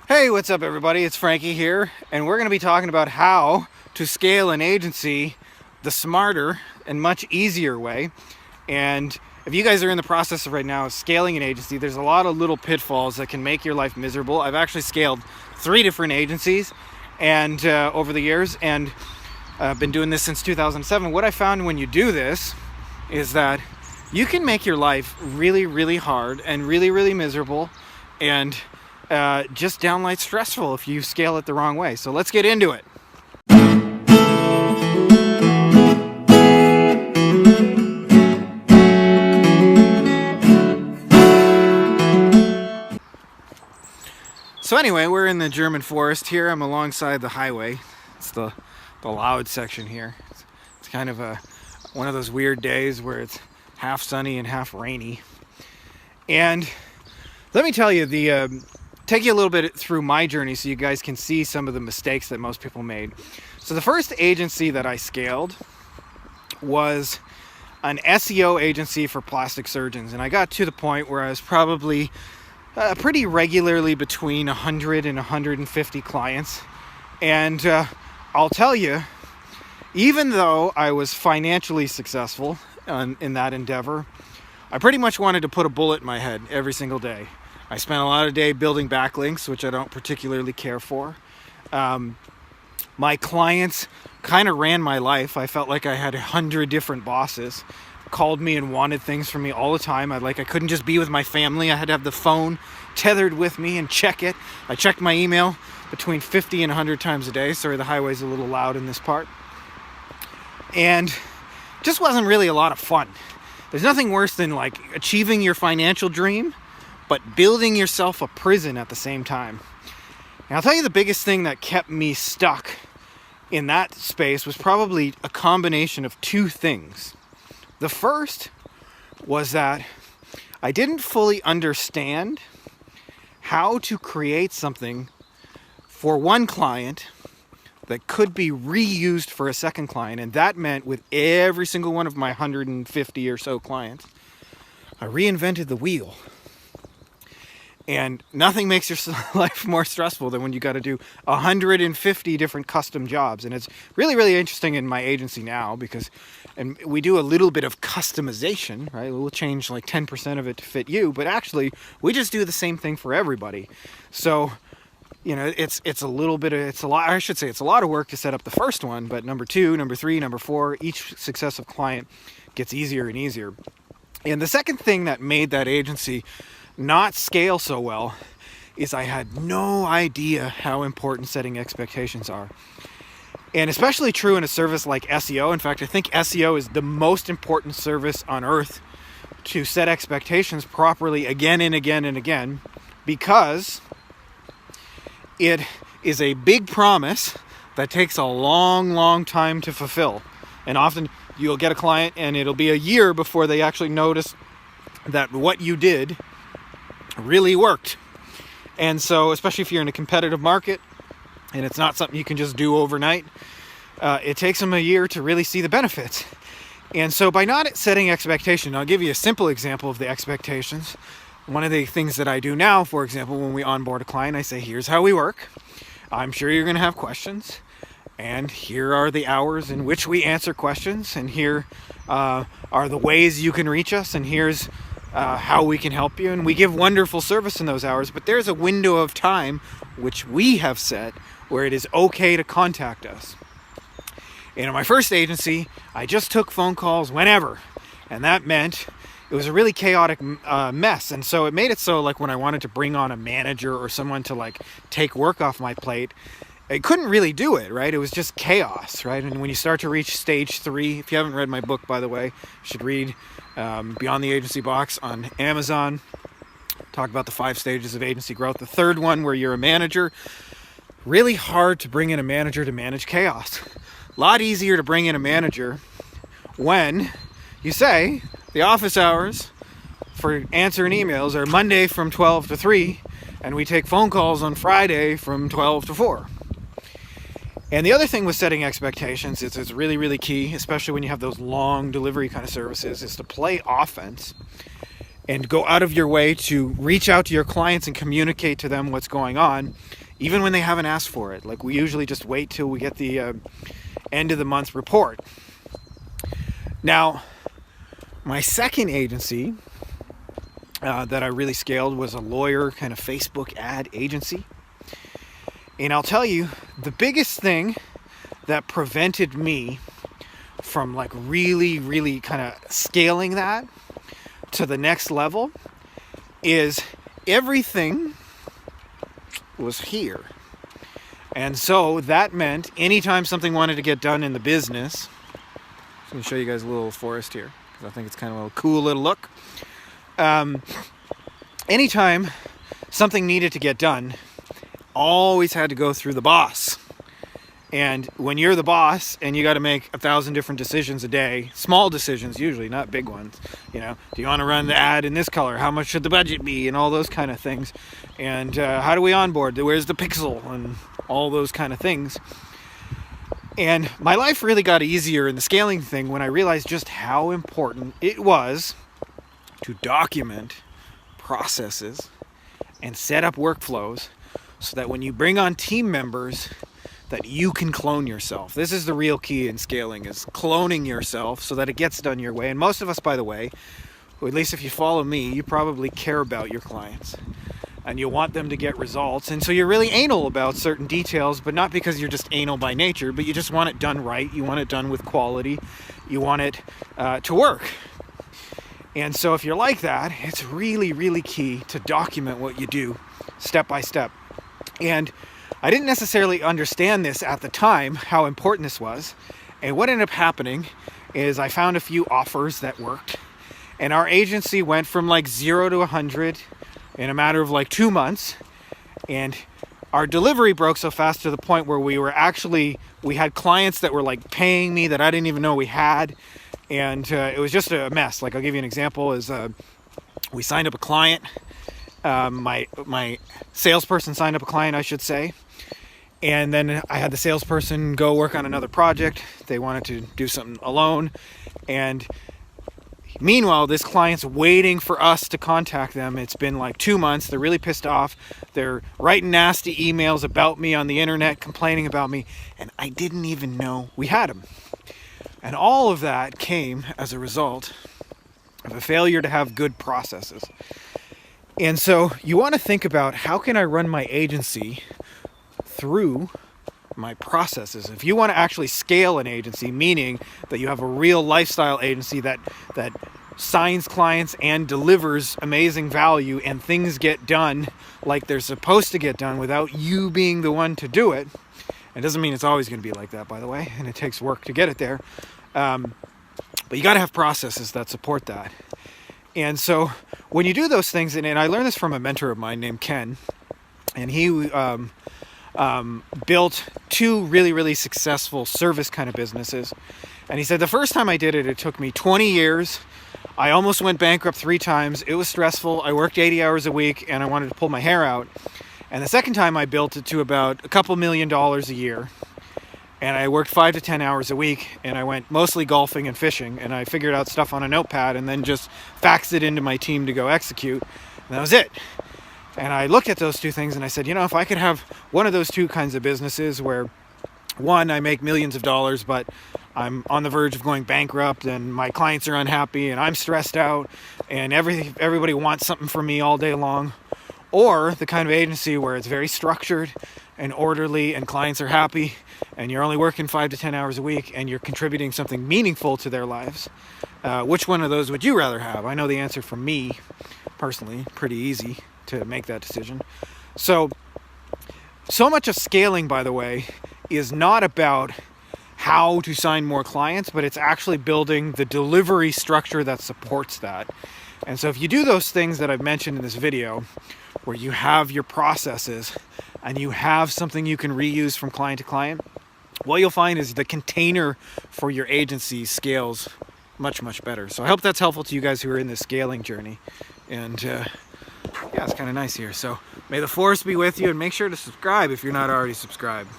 Hey, what's up everybody? It's Frankie here, and we're going to be talking about how to scale an agency the smarter and much easier way. And if you guys are in the process of right now scaling an agency, there's a lot of little pitfalls that can make your life miserable. I've actually scaled 3 different agencies and over the years, and I've been doing this since 2007. What I found when you do this is that you can make your life really, really hard and really, really miserable and just downright stressful if you scale it the wrong way. So let's get into it. So anyway, we're in the German forest here. I'm alongside the highway. It's the loud section here. It's kind of one of those weird days where it's half sunny and half rainy. And let me tell you, take you a little bit through my journey so you guys can see some of the mistakes that most people made. So the first agency that I scaled was an SEO agency for plastic surgeons, and I got to the point where I was probably pretty regularly between 100 and 150 clients. And I'll tell you, even though I was financially successful in that endeavor, I pretty much wanted to put a bullet in my head every single day. I spent a lot of day building backlinks, which I don't particularly care for. My clients kind of ran my life. I felt like I had 100 different bosses, called me and wanted things from me all the time. I couldn't just be with my family. I had to have the phone tethered with me and check it. I checked my email between 50 and 100 times a day. Sorry, the highway's a little loud in this part. And just wasn't really a lot of fun. There's nothing worse than like achieving your financial dream but building yourself a prison at the same time. And I'll tell you, the biggest thing that kept me stuck in that space was probably a combination of 2 things. The first was that I didn't fully understand how to create something for one client that could be reused for a second client. And that meant with every single one of my 150 or so clients, I reinvented the wheel. And nothing makes your life more stressful than when you got to do 150 different custom jobs. And it's really, really interesting in my agency now because we do a little bit of customization, right? We'll change like 10% of it to fit you, but actually we just do the same thing for everybody. So, you know, it's a lot of work to set up the first one, but number 2, number 3, number 4, each successive client gets easier and easier. And the second thing that made that agency not scale so well is I had no idea how important setting expectations are. And especially true in a service like SEO. In fact, I think SEO is the most important service on earth to set expectations properly again and again and again, because it is a big promise that takes a long, long time to fulfill. And often you'll get a client and it'll be a year before they actually notice that what you did really worked. And so, especially if you're in a competitive market and it's not something you can just do overnight, it takes them a year to really see the benefits. And so by not setting expectations, I'll give you a simple example of the expectations. One of the things that I do now, for example, when we onboard a client, I say, here's how we work. I'm sure you're going to have questions, and here are the hours in which we answer questions, and here are the ways you can reach us, and here's how we can help you. And we give wonderful service in those hours, but there's a window of time which we have set where it is okay to contact us. And in my first agency, I just took phone calls whenever, and that meant it was a really chaotic mess. And so it made it so, like, when I wanted to bring on a manager or someone to like take work off my plate, I couldn't really do it, right? It was just chaos, right? And when you start to reach stage 3, if you haven't read my book, by the way, you should read Beyond the Agency Box on Amazon. Talk about the 5 stages of agency growth. The third one, where you're a manager, really hard to bring in a manager to manage chaos. A lot easier to bring in a manager when you say the office hours for answering emails are Monday from 12 to 3, and we take phone calls on Friday from 12 to 4. And the other thing with setting expectations is it's really, really key, especially when you have those long delivery kind of services, is to play offense and go out of your way to reach out to your clients and communicate to them what's going on, even when they haven't asked for it. Like, we usually just wait till we get the end of the month report. Now, my second agency that I really scaled was a lawyer kind of Facebook ad agency. And I'll tell you, the biggest thing that prevented me from like really kind of scaling that to the next level is everything was here. And so that meant anytime something wanted to get done in the business, I'm going to show you guys a little forest here because I think it's kind of a cool little look. Anytime something needed to get done, always had to go through the boss. And when you're the boss and you got to make 1,000 different decisions a day, small decisions usually, not big ones, you know, do you want to run the ad in this color? How much should the budget be? And all those kind of things. And how do we onboard? Where's the pixel? And all those kind of things. And my life really got easier in the scaling thing when I realized just how important it was to document processes and set up workflows so that when you bring on team members, that you can clone yourself. This is the real key in scaling, is cloning yourself so that it gets done your way. And most of us, by the way, or at least if you follow me, you probably care about your clients and you want them to get results. And so you're really anal about certain details, but not because you're just anal by nature, but you just want it done right. You want it done with quality. You want it to work. And so if you're like that, it's really key to document what you do step by step. And I didn't necessarily understand this at the time, how important this was. And what ended up happening is I found a few offers that worked. And our agency went from like 0 to 100 in a matter of like 2 months. And our delivery broke so fast to the point where we had clients that were like paying me that I didn't even know we had. And it was just a mess. Like, I'll give you an example is we signed up a client. My salesperson signed up a client, I should say. And then I had the salesperson go work on another project. They wanted to do something alone. And meanwhile, this client's waiting for us to contact them. It's been like 2 months. They're really pissed off. They're writing nasty emails about me on the internet, complaining about me. And I didn't even know we had them. And all of that came as a result of a failure to have good processes. And so you want to think about, how can I run my agency through my processes? If you want to actually scale an agency, meaning that you have a real lifestyle agency that signs clients and delivers amazing value and things get done like they're supposed to get done without you being the one to do it. It doesn't mean it's always going to be like that, by the way, and it takes work to get it there. But you got to have processes that support that. And so when you do those things, and I learned this from a mentor of mine named Ken, and he built 2 really successful service kind of businesses. And he said, the first time I did it, it took me 20 years. I almost went bankrupt 3 times. It was stressful. I worked 80 hours a week and I wanted to pull my hair out. And the second time I built it to about a couple $1 million a year. And I worked 5 to 10 hours a week, and I went mostly golfing and fishing, and I figured out stuff on a notepad and then just faxed it into my team to go execute. And that was it. And I looked at those 2 things and I said, you know, if I could have one of those 2 kinds of businesses where, one, I make millions of dollars, but I'm on the verge of going bankrupt and my clients are unhappy and I'm stressed out and everybody wants something from me all day long. Or the kind of agency where it's very structured and orderly and clients are happy and you're only working 5 to 10 hours a week and you're contributing something meaningful to their lives. Which one of those would you rather have? I know the answer from me, personally, pretty easy to make that decision. So much of scaling, by the way, is not about how to sign more clients, but it's actually building the delivery structure that supports that. And so if you do those things that I've mentioned in this video, where you have your processes and you have something you can reuse from client to client, what you'll find is the container for your agency scales much better. So I hope that's helpful to you guys who are in this scaling journey. And yeah, it's kind of nice here. So may the force be with you, and make sure to subscribe if you're not already subscribed.